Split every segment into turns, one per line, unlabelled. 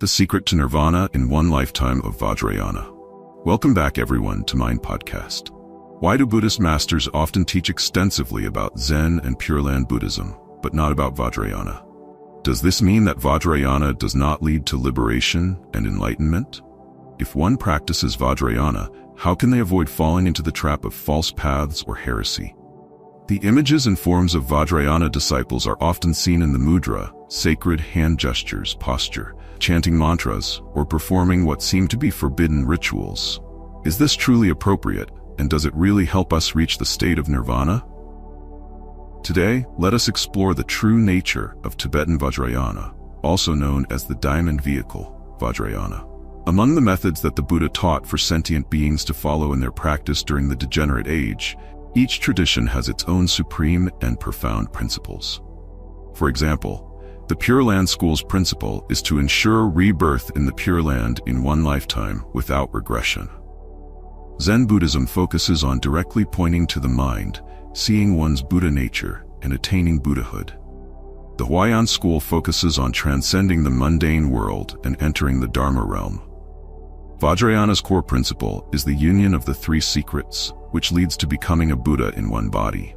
The Secret to Nirvana in One Lifetime of Vajrayana. Welcome back everyone to Mind Podcast. Why do Buddhist masters often teach extensively about Zen and Pure Land Buddhism, but not about Vajrayana? Does this mean that Vajrayana does not lead to liberation and enlightenment? If one practices Vajrayana, how can they avoid falling into the trap of false paths or heresy? The images and forms of Vajrayana disciples are often seen in the mudra, sacred hand gestures, posture, chanting mantras, or performing what seem to be forbidden rituals. Is this truly appropriate, and does it really help us reach the state of nirvana? Today, let us explore the true nature of Tibetan Vajrayana, also known as the diamond vehicle, Vajrayana. Among the methods that the Buddha taught for sentient beings to follow in their practice during the degenerate age, each tradition has its own supreme and profound principles. For example, the Pure Land School's principle is to ensure rebirth in the Pure Land in one lifetime without regression. Zen Buddhism focuses on directly pointing to the mind, seeing one's Buddha nature, and attaining Buddhahood. The Huayan School focuses on transcending the mundane world and entering the Dharma realm. Vajrayana's core principle is the union of the three secrets, which leads to becoming a Buddha in one body.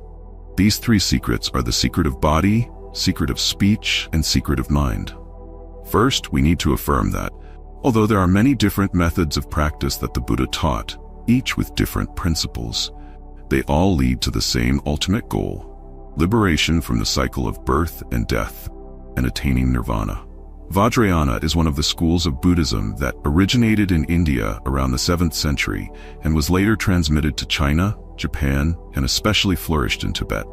These three secrets are the secret of body, secret of speech, and secret of mind. First, we need to affirm that, although there are many different methods of practice that the Buddha taught, each with different principles, they all lead to the same ultimate goal: liberation from the cycle of birth and death, and attaining nirvana. Vajrayana is one of the schools of Buddhism that originated in India around the 7th century and was later transmitted to China, Japan, and especially flourished in Tibet.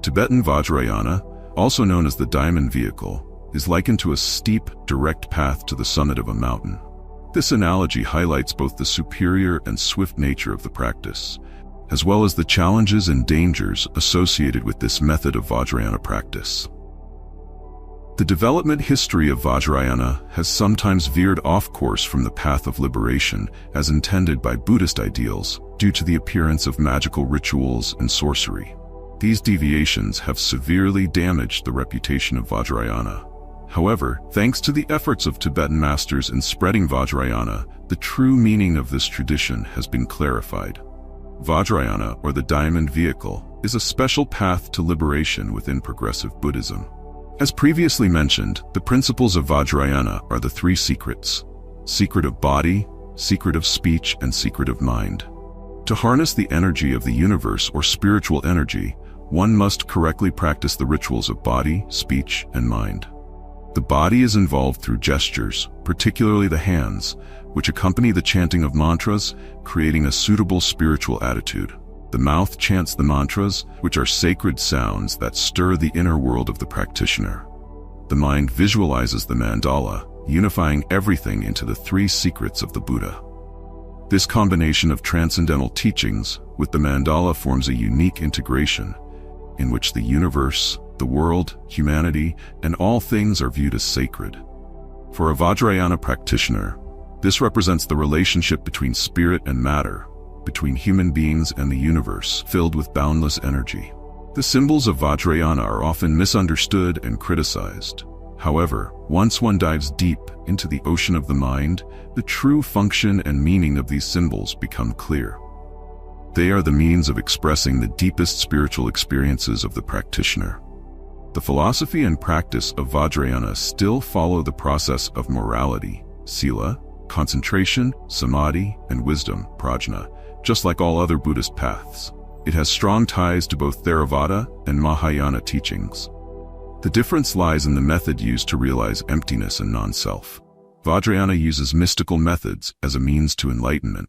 Tibetan Vajrayana, also known as the diamond vehicle, is likened to a steep, direct path to the summit of a mountain. This analogy highlights both the superior and swift nature of the practice, as well as the challenges and dangers associated with this method of Vajrayana practice. The development history of Vajrayana has sometimes veered off course from the path of liberation as intended by Buddhist ideals due to the appearance of magical rituals and sorcery. These deviations have severely damaged the reputation of Vajrayana. However, thanks to the efforts of Tibetan masters in spreading Vajrayana, the true meaning of this tradition has been clarified. Vajrayana, or the diamond vehicle, is a special path to liberation within progressive Buddhism. As previously mentioned, the principles of Vajrayana are the three secrets: secret of body, secret of speech, and secret of mind. To harness the energy of the universe or spiritual energy, one must correctly practice the rituals of body, speech, and mind. The body is involved through gestures, particularly the hands, which accompany the chanting of mantras, creating a suitable spiritual attitude. The mouth chants the mantras, which are sacred sounds that stir the inner world of the practitioner. The mind visualizes the mandala, unifying everything into the three secrets of the Buddha. This combination of transcendental teachings with the mandala forms a unique integration, in which the universe, the world, humanity, and all things are viewed as sacred. For a Vajrayana practitioner, this represents the relationship between spirit and matter, between human beings and the universe, filled with boundless energy. The symbols of Vajrayana are often misunderstood and criticized. However, once one dives deep into the ocean of the mind, the true function and meaning of these symbols become clear. They are the means of expressing the deepest spiritual experiences of the practitioner. The philosophy and practice of Vajrayana still follow the process of morality, sila, concentration, samadhi, and wisdom, prajna, just like all other Buddhist paths. It has strong ties to both Theravada and Mahayana teachings. The difference lies in the method used to realize emptiness and non-self. Vajrayana uses mystical methods as a means to enlightenment.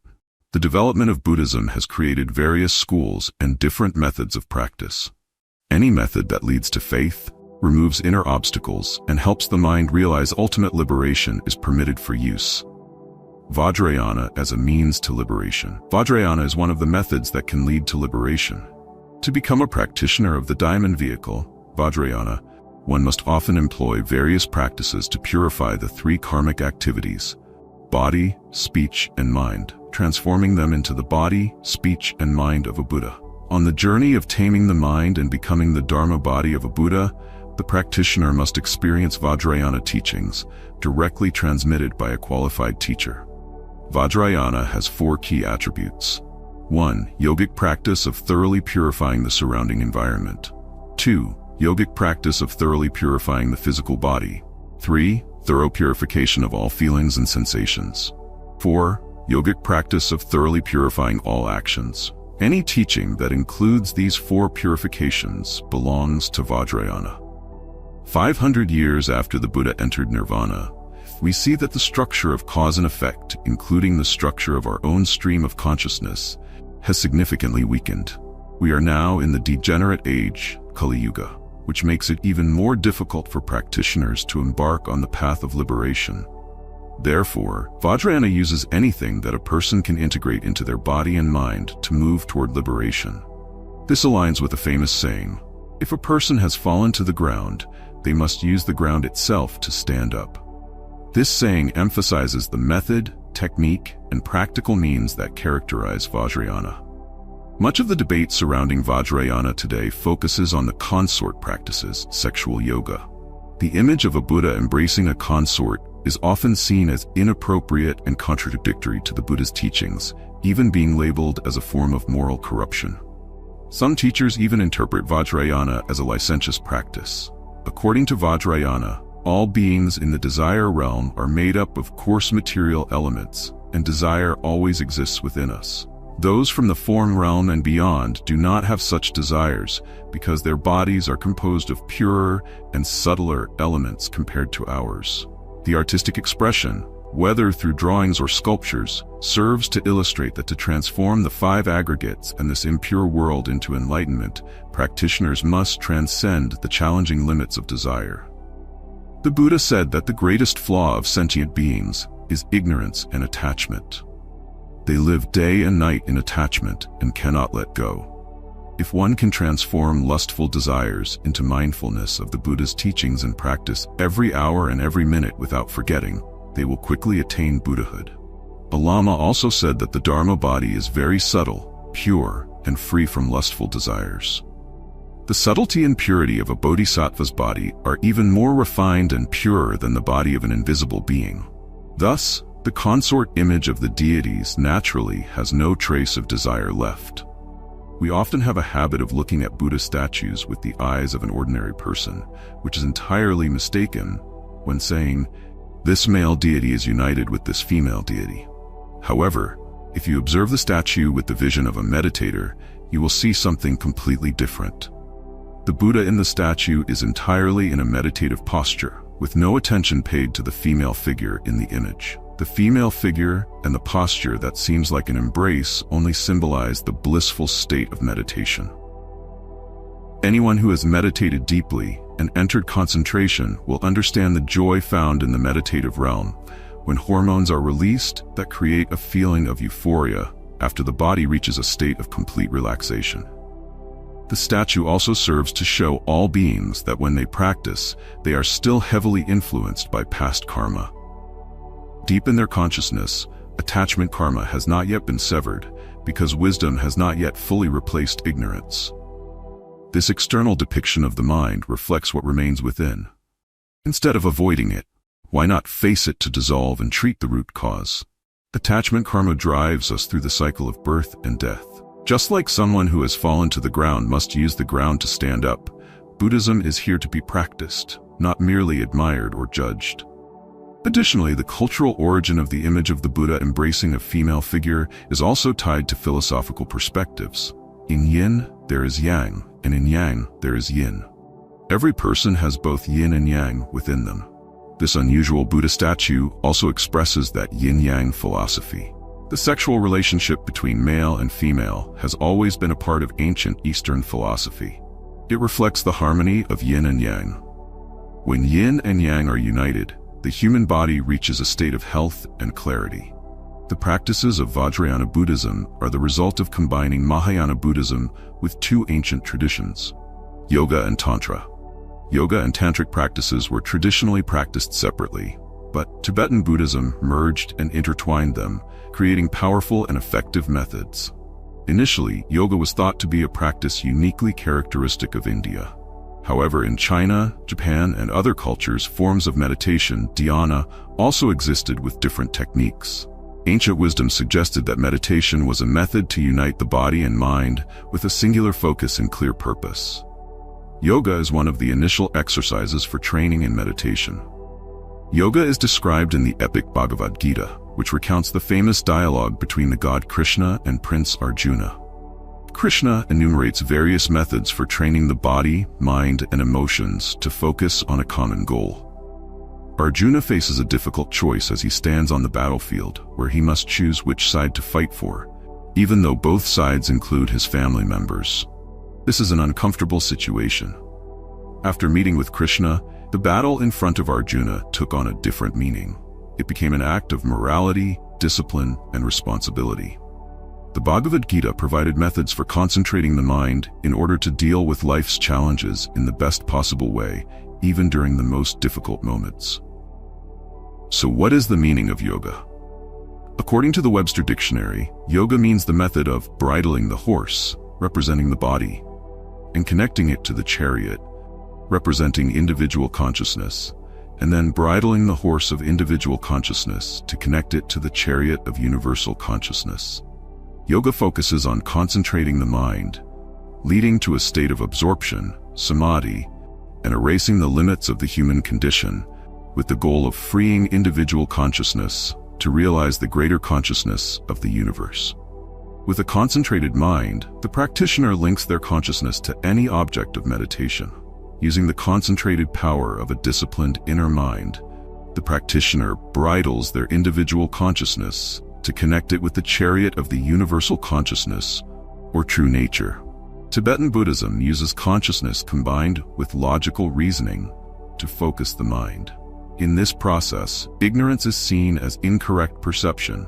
The development of Buddhism has created various schools and different methods of practice. Any method that leads to faith, removes inner obstacles, and helps the mind realize ultimate liberation is permitted for use. Vajrayana as a means to liberation. Vajrayana is one of the methods that can lead to liberation. To become a practitioner of the diamond vehicle, Vajrayana, one must often employ various practices to purify the three karmic activities: body, speech, and mind, transforming them into the body, speech, and mind of a Buddha. On the journey of taming the mind and becoming the Dharma body of a Buddha, The practitioner must experience Vajrayana teachings directly transmitted by a qualified teacher. Vajrayana has 4 key attributes. 1. Yogic practice of thoroughly purifying the surrounding environment. 2. Yogic practice of thoroughly purifying the physical body. 3. Thorough purification of all feelings and sensations. 4. Yogic practice of thoroughly purifying all actions. Any teaching that includes these 4 purifications belongs to Vajrayana. 500 years after the Buddha entered Nirvana, we see that the structure of cause and effect, including the structure of our own stream of consciousness, has significantly weakened. We are now in the degenerate age, Kali Yuga, which makes it even more difficult for practitioners to embark on the path of liberation. Therefore, Vajrayana uses anything that a person can integrate into their body and mind to move toward liberation. This aligns with a famous saying, if a person has fallen to the ground, they must use the ground itself to stand up. This saying emphasizes the method, technique, and practical means that characterize Vajrayana. Much of the debate surrounding Vajrayana today focuses on the consort practices, sexual yoga. The image of a Buddha embracing a consort is often seen as inappropriate and contradictory to the Buddha's teachings, even being labeled as a form of moral corruption. Some teachers even interpret Vajrayana as a licentious practice. According to Vajrayana, all beings in the desire realm are made up of coarse material elements, and desire always exists within us. Those from the form realm and beyond do not have such desires because their bodies are composed of purer and subtler elements compared to ours. The artistic expression, whether through drawings or sculptures, serves to illustrate that to transform the 5 aggregates and this impure world into enlightenment, practitioners must transcend the challenging limits of desire. The Buddha said that the greatest flaw of sentient beings is ignorance and attachment. They live day and night in attachment and cannot let go. If one can transform lustful desires into mindfulness of the Buddha's teachings and practice every hour and every minute without forgetting, they will quickly attain Buddhahood. A Lama also said that the Dharma body is very subtle, pure, and free from lustful desires. The subtlety and purity of a bodhisattva's body are even more refined and pure than the body of an invisible being. Thus, the consort image of the deities naturally has no trace of desire left. We often have a habit of looking at Buddha statues with the eyes of an ordinary person, which is entirely mistaken when saying, this male deity is united with this female deity. However, if you observe the statue with the vision of a meditator, you will see something completely different. The Buddha in the statue is entirely in a meditative posture, with no attention paid to the female figure in the image. The female figure and the posture that seems like an embrace only symbolize the blissful state of meditation. Anyone who has meditated deeply and entered concentration will understand the joy found in the meditative realm when hormones are released that create a feeling of euphoria after the body reaches a state of complete relaxation. The statue also serves to show all beings that when they practice, they are still heavily influenced by past karma. Deep in their consciousness, attachment karma has not yet been severed because wisdom has not yet fully replaced ignorance. This external depiction of the mind reflects what remains within. Instead of avoiding it, why not face it to dissolve and treat the root cause? Attachment karma drives us through the cycle of birth and death. Just like someone who has fallen to the ground must use the ground to stand up, Buddhism is here to be practiced, not merely admired or judged. Additionally, the cultural origin of the image of the Buddha embracing a female figure is also tied to philosophical perspectives. In yin, there is yang, and in yang, there is yin. Every person has both yin and yang within them. This unusual Buddha statue also expresses that yin-yang philosophy. The sexual relationship between male and female has always been a part of ancient Eastern philosophy. It reflects the harmony of yin and yang. When yin and yang are united, the human body reaches a state of health and clarity. The practices of Vajrayana Buddhism are the result of combining Mahayana Buddhism with 2 ancient traditions, yoga and tantra. Yoga and tantric practices were traditionally practiced separately, but Tibetan Buddhism merged and intertwined them, creating powerful and effective methods. Initially, yoga was thought to be a practice uniquely characteristic of India. However, in China, Japan, and other cultures, forms of meditation, dhyana, also existed with different techniques. Ancient wisdom suggested that meditation was a method to unite the body and mind with a singular focus and clear purpose. Yoga is one of the initial exercises for training in meditation. Yoga is described in the epic Bhagavad Gita, which recounts the famous dialogue between the god Krishna and Prince Arjuna. Krishna enumerates various methods for training the body, mind, and emotions to focus on a common goal. Arjuna faces a difficult choice as he stands on the battlefield, where he must choose which side to fight for, even though both sides include his family members. This is an uncomfortable situation. After meeting with Krishna, the battle in front of Arjuna took on a different meaning. It became an act of morality, discipline, and responsibility. The Bhagavad Gita provided methods for concentrating the mind in order to deal with life's challenges in the best possible way, even during the most difficult moments. So what is the meaning of yoga? According to the Webster Dictionary, yoga means the method of bridling the horse, representing the body, and connecting it to the chariot, representing individual consciousness, and then bridling the horse of individual consciousness to connect it to the chariot of universal consciousness. Yoga focuses on concentrating the mind, leading to a state of absorption, samadhi, and erasing the limits of the human condition, with the goal of freeing individual consciousness to realize the greater consciousness of the universe. With a concentrated mind, the practitioner links their consciousness to any object of meditation. Using the concentrated power of a disciplined inner mind, the practitioner bridles their individual consciousness to connect it with the chariot of the universal consciousness, or true nature. Tibetan Buddhism uses consciousness combined with logical reasoning to focus the mind. In this process, ignorance is seen as incorrect perception,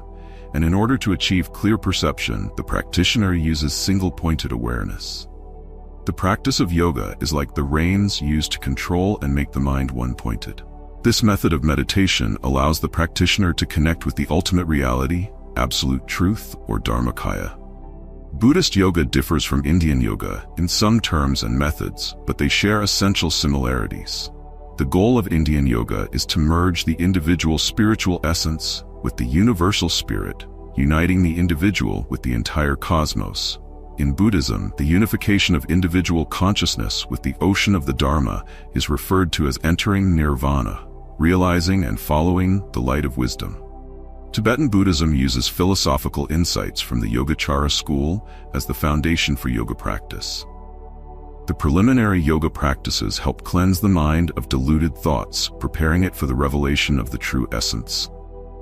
and in order to achieve clear perception, the practitioner uses single-pointed awareness. The practice of yoga is like the reins used to control and make the mind one-pointed. This method of meditation allows the practitioner to connect with the ultimate reality, absolute truth, or dharmakaya. Buddhist yoga differs from Indian yoga in some terms and methods, but they share essential similarities. The goal of Indian yoga is to merge the individual spiritual essence with the universal spirit, uniting the individual with the entire cosmos. In Buddhism, the unification of individual consciousness with the ocean of the Dharma is referred to as entering Nirvana, realizing and following the light of wisdom. Tibetan Buddhism uses philosophical insights from the Yogacara school as the foundation for yoga practice. The preliminary yoga practices help cleanse the mind of diluted thoughts, preparing it for the revelation of the true essence.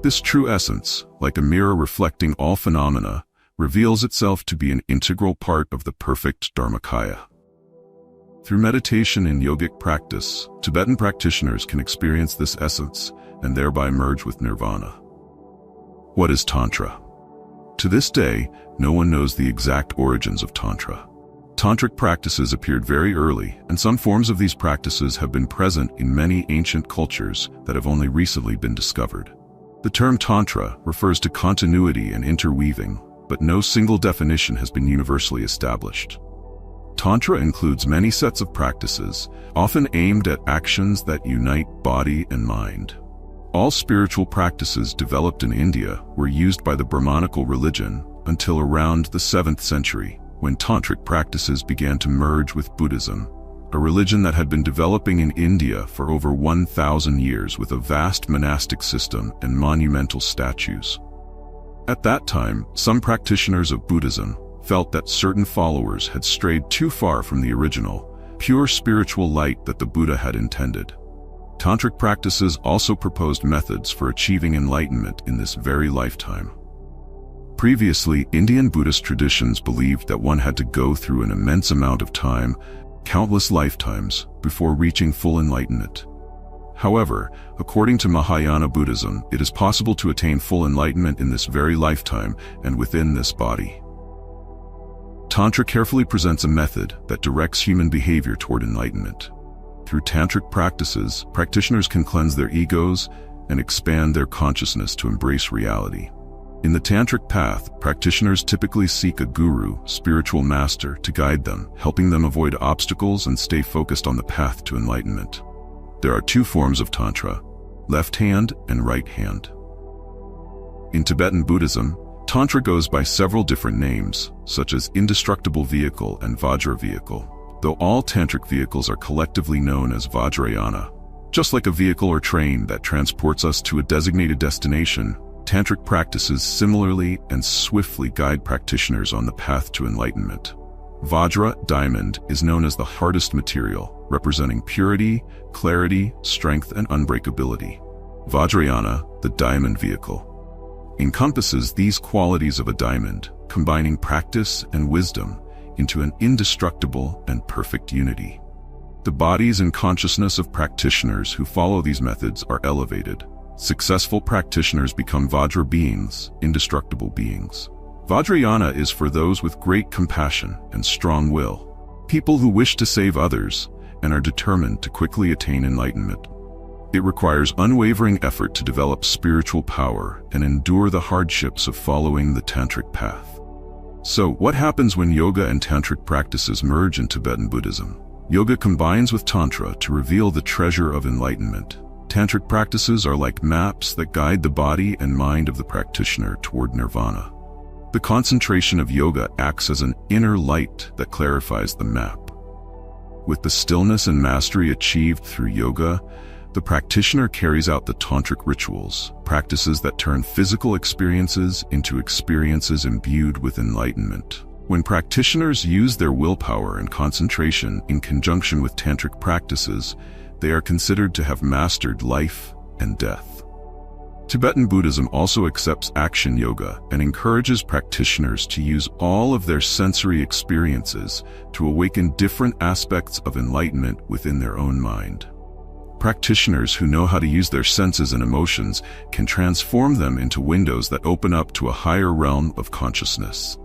This true essence, like a mirror reflecting all phenomena, reveals itself to be an integral part of the perfect Dharmakaya. Through meditation and yogic practice, Tibetan practitioners can experience this essence and thereby merge with Nirvana. What is Tantra? To this day, no one knows the exact origins of Tantra. Tantric practices appeared very early, and some forms of these practices have been present in many ancient cultures that have only recently been discovered. The term Tantra refers to continuity and interweaving, but no single definition has been universally established. Tantra includes many sets of practices, often aimed at actions that unite body and mind. All spiritual practices developed in India were used by the Brahmanical religion until around the 7th century, when Tantric practices began to merge with Buddhism, a religion that had been developing in India for over 1,000 years with a vast monastic system and monumental statues. At that time, some practitioners of Buddhism felt that certain followers had strayed too far from the original, pure spiritual light that the Buddha had intended. Tantric practices also proposed methods for achieving enlightenment in this very lifetime. Previously, Indian Buddhist traditions believed that one had to go through an immense amount of time, countless lifetimes, before reaching full enlightenment. However, according to Mahayana Buddhism, it is possible to attain full enlightenment in this very lifetime and within this body. Tantra carefully presents a method that directs human behavior toward enlightenment. Through tantric practices, practitioners can cleanse their egos and expand their consciousness to embrace reality. In the tantric path, practitioners typically seek a guru, spiritual master, to guide them, helping them avoid obstacles and stay focused on the path to enlightenment. There are two forms of Tantra, left hand and right hand. In Tibetan Buddhism, Tantra goes by several different names, such as indestructible vehicle and Vajra vehicle, though all tantric vehicles are collectively known as Vajrayana. Just like a vehicle or train that transports us to a designated destination, tantric practices similarly and swiftly guide practitioners on the path to enlightenment. Vajra, diamond, is known as the hardest material, representing purity, clarity, strength, and unbreakability. Vajrayana, the diamond vehicle, encompasses these qualities of a diamond, combining practice and wisdom into an indestructible and perfect unity. The bodies and consciousness of practitioners who follow these methods are elevated. Successful practitioners become Vajra beings, indestructible beings. Vajrayana is for those with great compassion and strong will, people who wish to save others and are determined to quickly attain enlightenment. It requires unwavering effort to develop spiritual power and endure the hardships of following the tantric path. So, what happens when yoga and tantric practices merge in Tibetan Buddhism? Yoga combines with Tantra to reveal the treasure of enlightenment. Tantric practices are like maps that guide the body and mind of the practitioner toward nirvana. The concentration of yoga acts as an inner light that clarifies the map. With the stillness and mastery achieved through yoga, the practitioner carries out the tantric rituals, practices that turn physical experiences into experiences imbued with enlightenment. When practitioners use their willpower and concentration in conjunction with tantric practices, they are considered to have mastered life and death. Tibetan Buddhism also accepts action yoga and encourages practitioners to use all of their sensory experiences to awaken different aspects of enlightenment within their own mind. Practitioners who know how to use their senses and emotions can transform them into windows that open up to a higher realm of consciousness.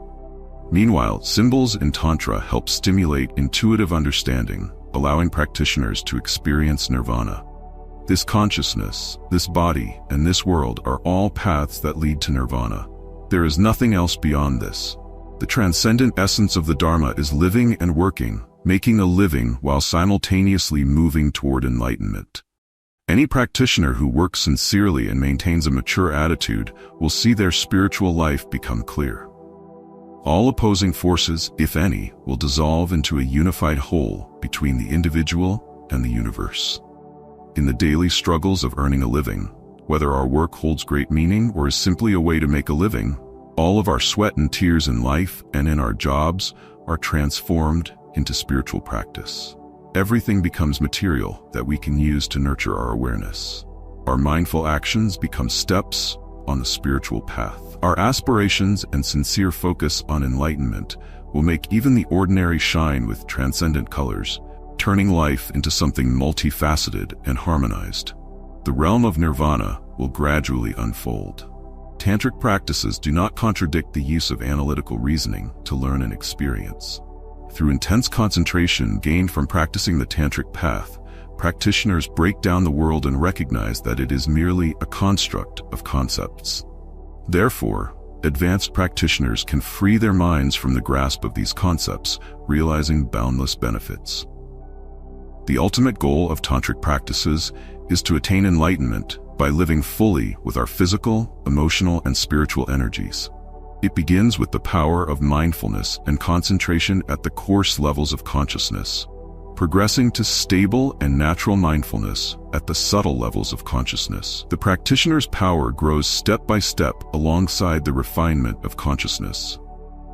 Meanwhile, symbols in Tantra help stimulate intuitive understanding, allowing practitioners to experience nirvana. This consciousness, this body, and this world are all paths that lead to nirvana. There is nothing else beyond this. The transcendent essence of the Dharma is living and working, making a living while simultaneously moving toward enlightenment. Any practitioner who works sincerely and maintains a mature attitude will see their spiritual life become clear. All opposing forces, if any, will dissolve into a unified whole between the individual and the universe. In the daily struggles of earning a living, whether our work holds great meaning or is simply a way to make a living, all of our sweat and tears in life and in our jobs are transformed into spiritual practice. Everything becomes material that we can use to nurture our awareness. Our mindful actions become steps on the spiritual path. Our aspirations and sincere focus on enlightenment will make even the ordinary shine with transcendent colors, turning life into something multifaceted and harmonized. The realm of nirvana will gradually unfold. Tantric practices do not contradict the use of analytical reasoning to learn and experience. Through intense concentration gained from practicing the tantric path, practitioners break down the world and recognize that it is merely a construct of concepts. Therefore, advanced practitioners can free their minds from the grasp of these concepts, realizing boundless benefits. The ultimate goal of tantric practices is to attain enlightenment by living fully with our physical, emotional, and spiritual energies. It begins with the power of mindfulness and concentration at the coarse levels of consciousness, progressing to stable and natural mindfulness at the subtle levels of consciousness. The practitioner's power grows step by step alongside the refinement of consciousness.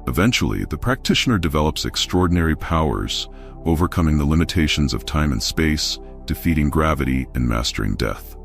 Eventually, the practitioner develops extraordinary powers, overcoming the limitations of time and space, defeating gravity, and mastering death.